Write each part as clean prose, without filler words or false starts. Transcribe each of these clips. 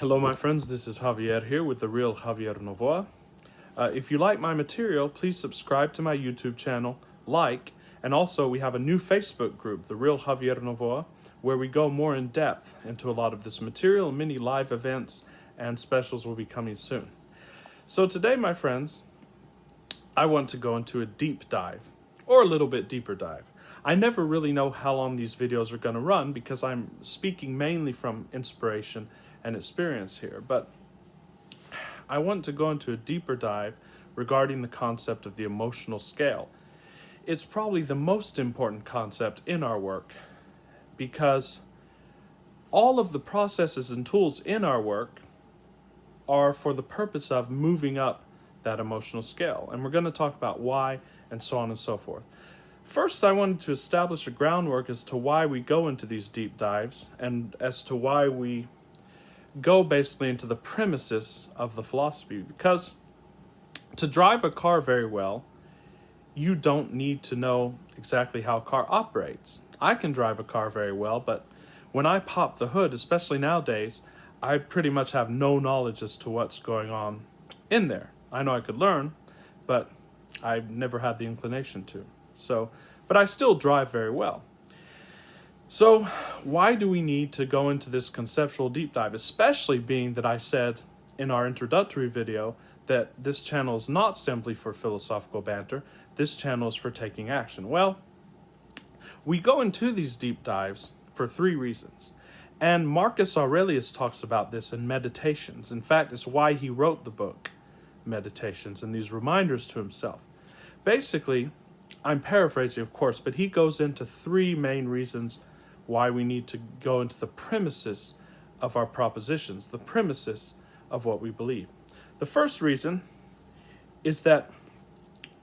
Hello, my friends. This is Javier here with The Real Javier Novoa. If you like my material, please subscribe to my YouTube channel, and also we have a new Facebook group, The Real Javier Novoa, where we go more in depth into a lot of this material. Many live events and specials will be coming soon. So today, my friends, I want to go into a deep dive, or a little bit deeper dive. I never really know how long these videos are going to run because I'm speaking mainly from inspiration and experience here, but I want to go into a deeper dive regarding the concept of the emotional scale. It's probably the most important concept in our work because all of the processes and tools in our work are for the purpose of moving up that emotional scale. And we're going to talk about why and so on and so forth. First, I wanted to establish a groundwork as to why we go into these deep dives and as to why we go basically into the premises of the philosophy. Because to drive a car very well, you don't need to know exactly how a car operates. I can drive a car very well, but when I pop the hood, especially nowadays, I pretty much have no knowledge as to what's going on in there. I know I could learn, but I've never had the inclination to. But I still drive very well. So why do we need to go into this conceptual deep dive, especially being that I said in our introductory video that this channel is not simply for philosophical banter, this channel is for taking action? Well, we go into these deep dives for three reasons. And Marcus Aurelius talks about this in Meditations. In fact, it's why he wrote the book, Meditations, and these reminders to himself. Basically, I'm paraphrasing, of course, but he goes into three main reasons why we need to go into the premises of our propositions, the premises of what we believe. The first reason is that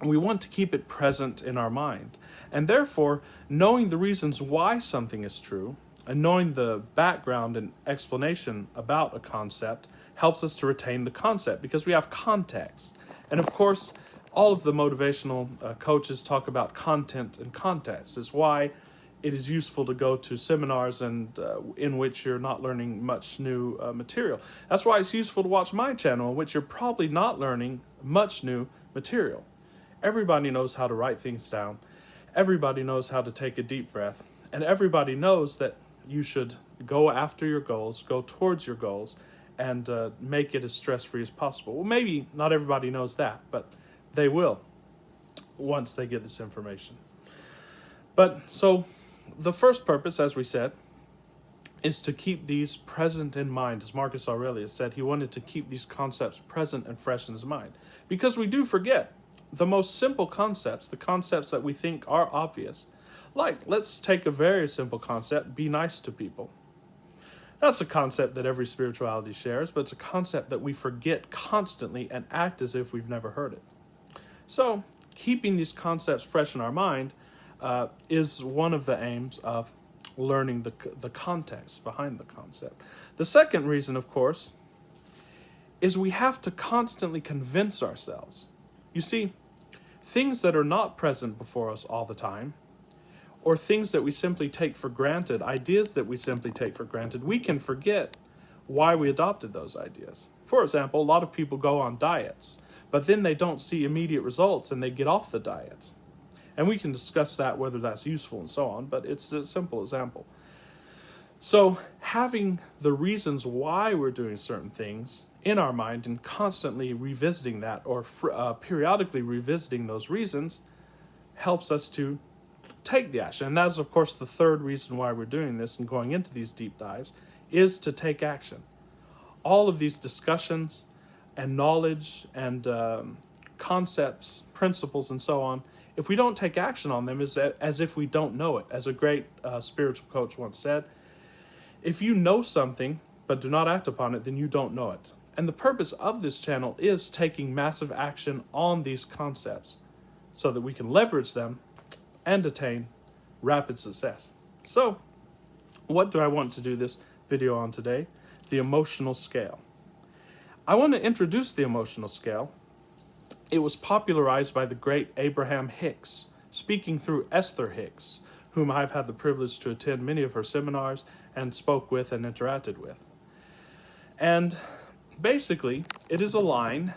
we want to keep it present in our mind. And therefore, knowing the reasons why something is true and knowing the background and explanation about a concept helps us to retain the concept because we have context. And of course, all of the motivational coaches talk about content and context. Is why it is useful to go to seminars and in which you're not learning much new material. That's why it's useful to watch my channel, in which you're probably not learning much new material. Everybody knows how to write things down. Everybody knows how to take a deep breath. And everybody knows that you should go after your goals, go towards your goals, and make it as stress-free as possible. Well, maybe not everybody knows that, but they will once they get this information. But so the first purpose, as we said, is to keep these present in mind. As Marcus Aurelius said, he wanted to keep these concepts present and fresh in his mind. Because we do forget the most simple concepts, the concepts that we think are obvious. Like, let's take a very simple concept, be nice to people. That's a concept that every spirituality shares, but it's a concept that we forget constantly and act as if we've never heard it. So, keeping these concepts fresh in our mind is one of the aims of learning the context behind the concept. The second reason, of course, is we have to constantly convince ourselves. You see, things that are not present before us all the time, or things that we simply take for granted, ideas that we simply take for granted, we can forget why we adopted those ideas. For example, a lot of people go on diets, but then they don't see immediate results and they get off the diets. And we can discuss that, whether that's useful and so on, but it's a simple example. So having the reasons why we're doing certain things in our mind and constantly revisiting that, or periodically revisiting those reasons, helps us to take the action. And that's, of course, the third reason why we're doing this and going into these deep dives, is to take action. All of these discussions and knowledge and concepts, principles, and so on, if we don't take action on them, is as if we don't know it. As a great spiritual coach once said, if you know something but do not act upon it, then you don't know it. And the purpose of this channel is taking massive action on these concepts so that we can leverage them and attain rapid success. So, what do I want to do this video on today? The emotional scale. I want to introduce the emotional scale. It was popularized by the great Abraham Hicks, speaking through Esther Hicks, whom I've had the privilege to attend many of her seminars and spoke with and interacted with. And basically, it is a line,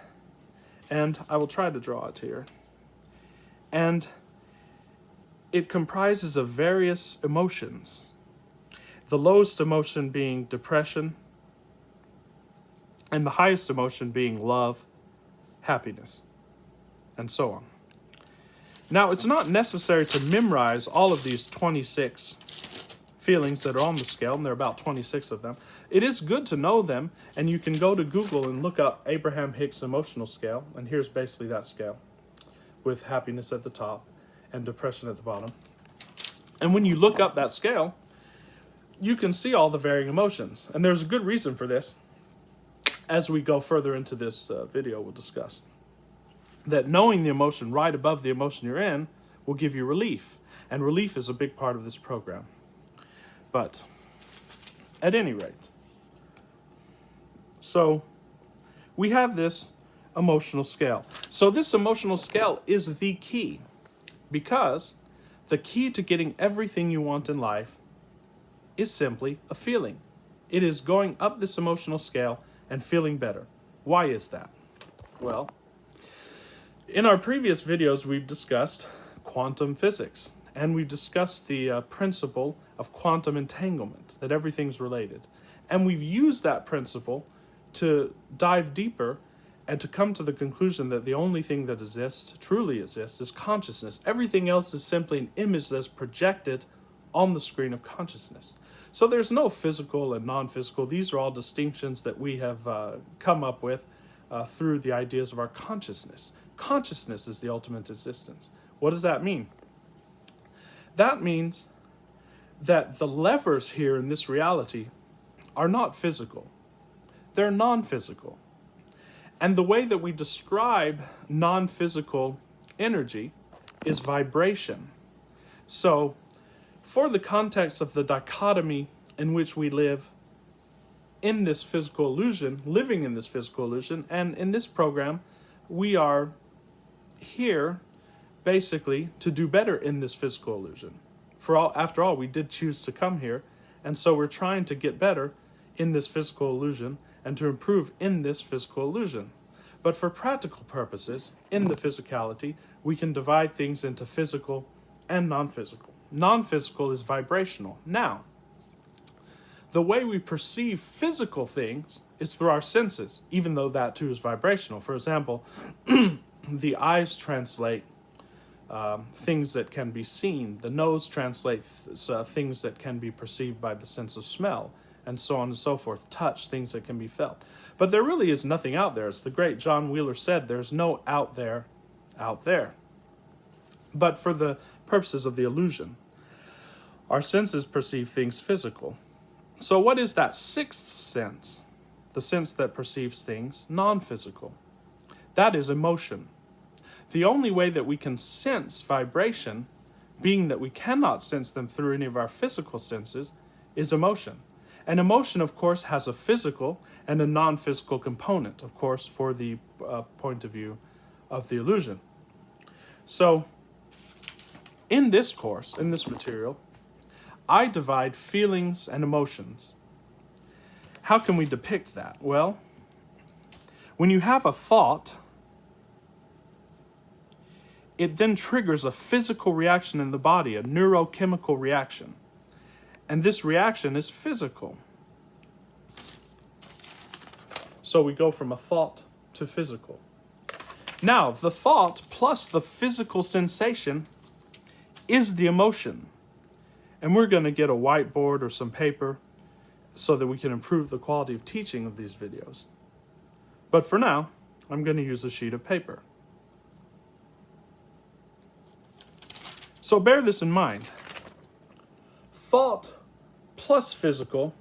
and I will try to draw it here. And it comprises of various emotions. The lowest emotion being depression, and the highest emotion being love, happiness, and so on. Now, it's not necessary to memorize all of these 26 feelings that are on the scale, and there are about 26 of them. It is good to know them, and you can go to Google and look up Abraham Hicks emotional scale, and here's basically that scale, with happiness at the top and depression at the bottom. And when you look up that scale, you can see all the varying emotions, and there's a good reason for this. As we go further into this video, we'll discuss that knowing the emotion right above the emotion you're in will give you relief, and relief is a big part of this program. But at any rate, so we have this emotional scale. So this emotional scale is the key, because the key to getting everything you want in life is simply a feeling. It is going up this emotional scale and feeling better. Why is that? Well, in our previous videos, we've discussed quantum physics, and we've discussed the principle of quantum entanglement, that everything's related. And we've used that principle to dive deeper and to come to the conclusion that the only thing that exists, truly exists, is consciousness. Everything else is simply an image that's projected on the screen of consciousness. So there's no physical and non-physical. These are all distinctions that we have come up with through the ideas of our consciousness. Consciousness is the ultimate existence. What does that mean? That means that the levers here in this reality are not physical. They're non-physical. And the way that we describe non-physical energy is vibration. So, for the context of the dichotomy in which we live in this physical illusion, living in this physical illusion, and in this program, we are here basically to do better in this physical illusion. After all, we did choose to come here, and so we're trying to get better in this physical illusion and to improve in this physical illusion. But for practical purposes, in the physicality, we can divide things into physical and non-physical. Non-physical is vibrational. Now, the way we perceive physical things is through our senses, even though that too is vibrational. For example, the eyes translate things that can be seen. The nose translates things that can be perceived by the sense of smell, and so on and so forth. Touch, things that can be felt. But there really is nothing out there. As the great John Wheeler said, there's no out there. But for the purposes of the illusion, our senses perceive things physical. So what is that sixth sense? The sense that perceives things non-physical. That is emotion. The only way that we can sense vibration, being that we cannot sense them through any of our physical senses, is emotion. And emotion, of course, has a physical and a non-physical component, of course, for the point of view of the illusion. So, in this course, in this material, I divide feelings and emotions. How can we depict that? Well, when you have a thought, it then triggers a physical reaction in the body, a neurochemical reaction. And this reaction is physical. So we go from a thought to physical. Now, the thought plus the physical sensation is the emotion. And we're going to get a whiteboard or some paper so that we can improve the quality of teaching of these videos. But for now, I'm going to use a sheet of paper. So bear this in mind. Thought plus physical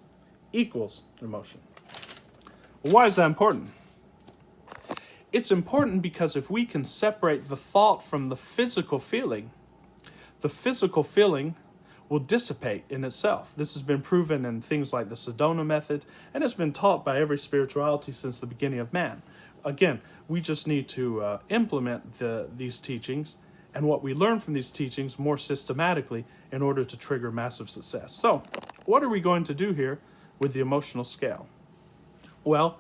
equals emotion. Why is that important? It's important because if we can separate the thought from the physical feeling will dissipate in itself. This has been proven in things like the Sedona method, and it's been taught by every spirituality since the beginning of man. Again, we just need to implement these teachings and what we learn from these teachings more systematically in order to trigger massive success. So, what are we going to do here with the emotional scale? Well,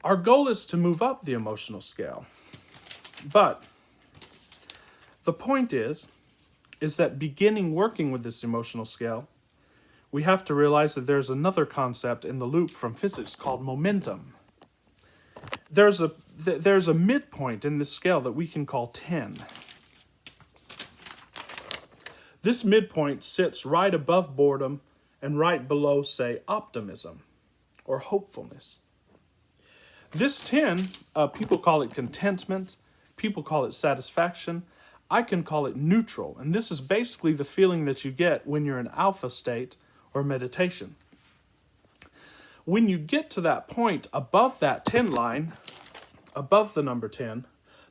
our goal is to move up the emotional scale. But the point is that beginning working with this emotional scale, we have to realize that there's another concept in the loop from physics called momentum. There's a midpoint in this scale that we can call 10. This midpoint sits right above boredom and right below, say, optimism or hopefulness. This 10, people call it contentment, people call it satisfaction. I can call it neutral, and this is basically the feeling that you get when you're in alpha state or meditation. When you get to that point above that 10 line, above the number 10,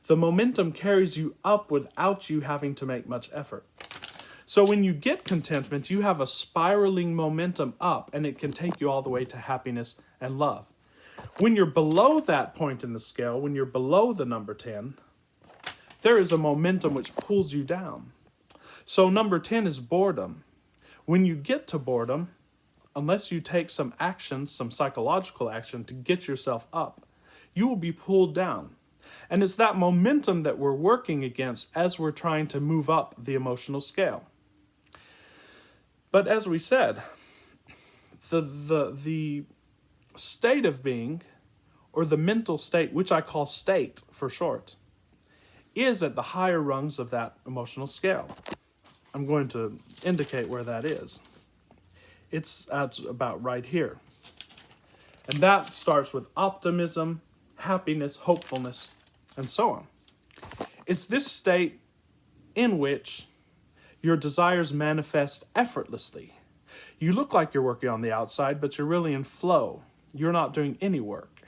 the momentum carries you up without you having to make much effort. So when you get contentment, you have a spiraling momentum up, and it can take you all the way to happiness and love. When you're below that point in the scale, when you're below the number 10, there is a momentum which pulls you down. So number 10 is boredom. When you get to boredom, unless you take some action, some psychological action to get yourself up, you will be pulled down. And it's that momentum that we're working against as we're trying to move up the emotional scale. But as we said, the state of being, or the mental state, which I call state for short, is at the higher rungs of that emotional scale. I'm going to indicate where that is. It's at about right here. And that starts with optimism, happiness, hopefulness, and so on. It's this state in which your desires manifest effortlessly. You look like you're working on the outside, but you're really in flow. You're not doing any work.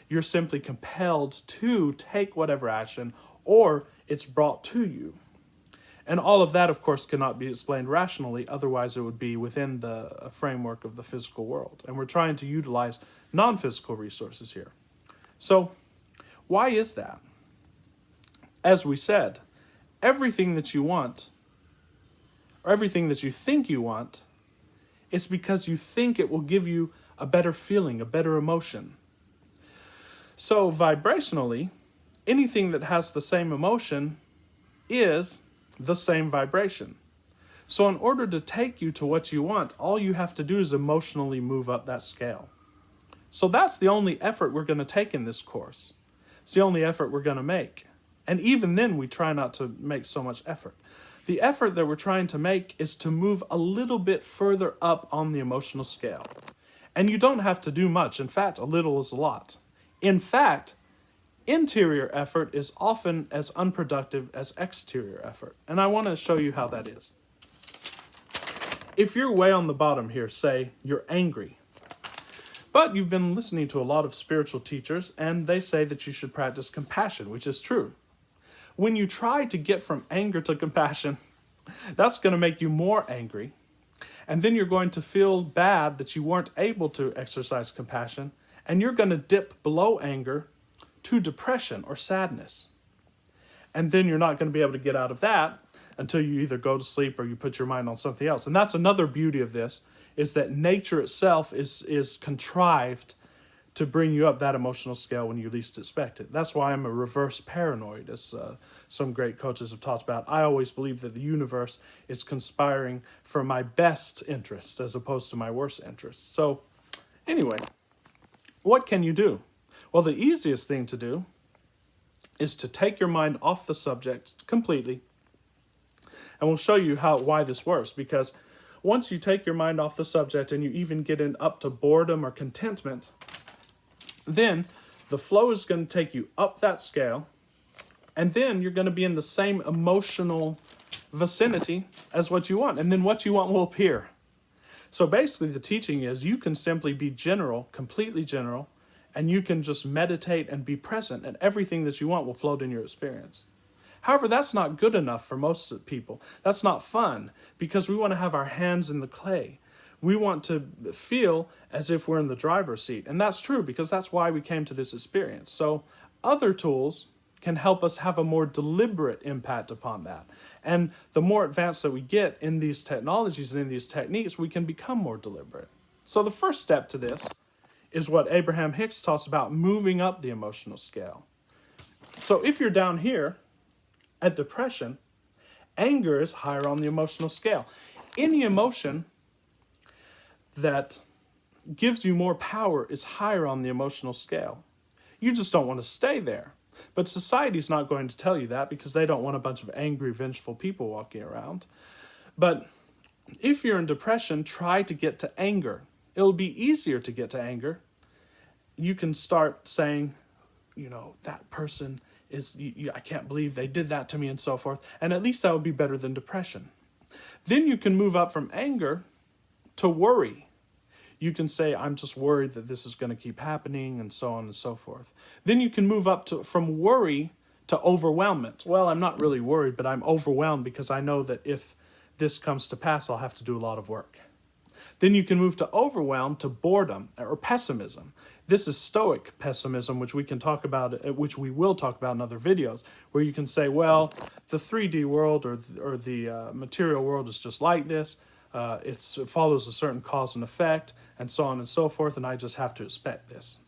You're simply compelled to take whatever action, or it's brought to you. And all of that, of course, cannot be explained rationally, otherwise it would be within the framework of the physical world. And we're trying to utilize non-physical resources here. So, why is that? As we said, everything that you want, or everything that you think you want, it's because you think it will give you a better feeling, a better emotion. So, vibrationally, anything that has the same emotion is the same vibration. So in order to take you to what you want, all you have to do is emotionally move up that scale. So that's the only effort we're going to take in this course. It's the only effort we're going to make. And even then, we try not to make so much effort. The effort that we're trying to make is to move a little bit further up on the emotional scale. And you don't have to do much. In fact, a little is a lot. In fact, interior effort is often as unproductive as exterior effort. And I want to show you how that is. If you're way on the bottom here, say you're angry, but you've been listening to a lot of spiritual teachers and they say that you should practice compassion, which is true. When you try to get from anger to compassion, that's going to make you more angry. And then you're going to feel bad that you weren't able to exercise compassion, and you're going to dip below anger to depression or sadness. And then you're not going to be able to get out of that until you either go to sleep or you put your mind on something else. And that's another beauty of this, is that nature itself is contrived to bring you up that emotional scale when you least expect it. That's why I'm a reverse paranoid, as some great coaches have talked about. I always believe that the universe is conspiring for my best interest as opposed to my worst interest. So anyway, what can you do? Well, the easiest thing to do is to take your mind off the subject completely. And we'll show you why this works, because once you take your mind off the subject and you even get up to boredom or contentment, then the flow is going to take you up that scale, and then you're going to be in the same emotional vicinity as what you want, and then what you want will appear. So basically the teaching is you can simply be general, completely general, and you can just meditate and be present, and everything that you want will float in your experience. However, that's not good enough for most people. That's not fun, because we want to have our hands in the clay. We want to feel as if we're in the driver's seat. And that's true, because that's why we came to this experience. So other tools can help us have a more deliberate impact upon that. And the more advanced that we get in these technologies and in these techniques, we can become more deliberate. So the first step to this is what Abraham Hicks talks about, moving up the emotional scale. So if you're down here at depression, anger is higher on the emotional scale. Any emotion that gives you more power is higher on the emotional scale. You just don't want to stay there. But society's not going to tell you that because they don't want a bunch of angry, vengeful people walking around. But if you're in depression, try to get to anger. It'll be easier to get to anger. You can start saying, that person is, I can't believe they did that to me and so forth. And at least that would be better than depression. Then you can move up from anger to worry. You can say, I'm just worried that this is going to keep happening and so on and so forth. Then you can move up from worry to overwhelmment. Well, I'm not really worried, but I'm overwhelmed because I know that if this comes to pass, I'll have to do a lot of work. Then you can move to overwhelm to boredom or pessimism. This is Stoic pessimism, which we can talk about, which we will talk about in other videos, where you can say, well, the 3D world or the material world is just like this. It follows a certain cause and effect, and so on and so forth, and I just have to expect this.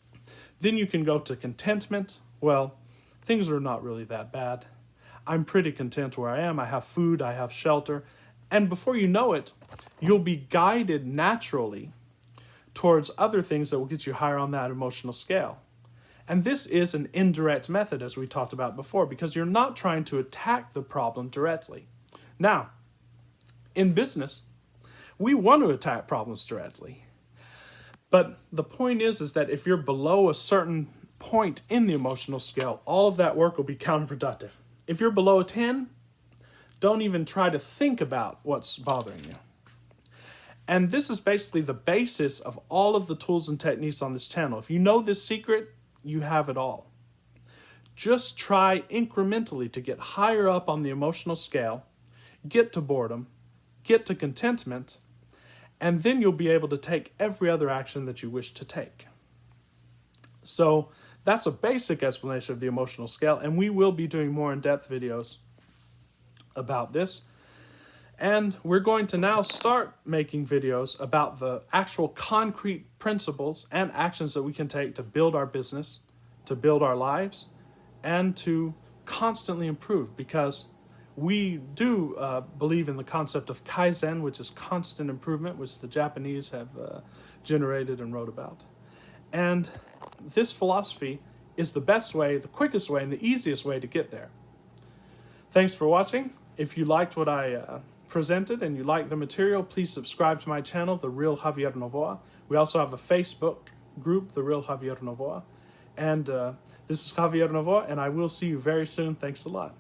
Then you can go to contentment. Well, things are not really that bad. I'm pretty content where I am. I have food, I have shelter, and before you know it, you'll be guided naturally towards other things that will get you higher on that emotional scale. And this is an indirect method, as we talked about before, because you're not trying to attack the problem directly. Now, in business, we want to attack problems directly. But the point is that if you're below a certain point in the emotional scale, all of that work will be counterproductive. If you're below a 10, don't even try to think about what's bothering you. And this is basically the basis of all of the tools and techniques on this channel. If you know this secret, you have it all. Just try incrementally to get higher up on the emotional scale, get to boredom, get to contentment, and then you'll be able to take every other action that you wish to take. So that's a basic explanation of the emotional scale, and we will be doing more in-depth videos about this. And we're going to now start making videos about the actual concrete principles and actions that we can take to build our business, to build our lives, and to constantly improve, because we do believe in the concept of Kaizen, which is constant improvement, which the Japanese have generated and wrote about. And this philosophy is the best way, the quickest way, and the easiest way to get there. Thanks for watching. If you liked what I presented and you like the material, please subscribe to my channel, The Real Javier Novoa. We also have a Facebook group, The Real Javier Novoa. And this is Javier Novoa, and I will see you very soon. Thanks a lot.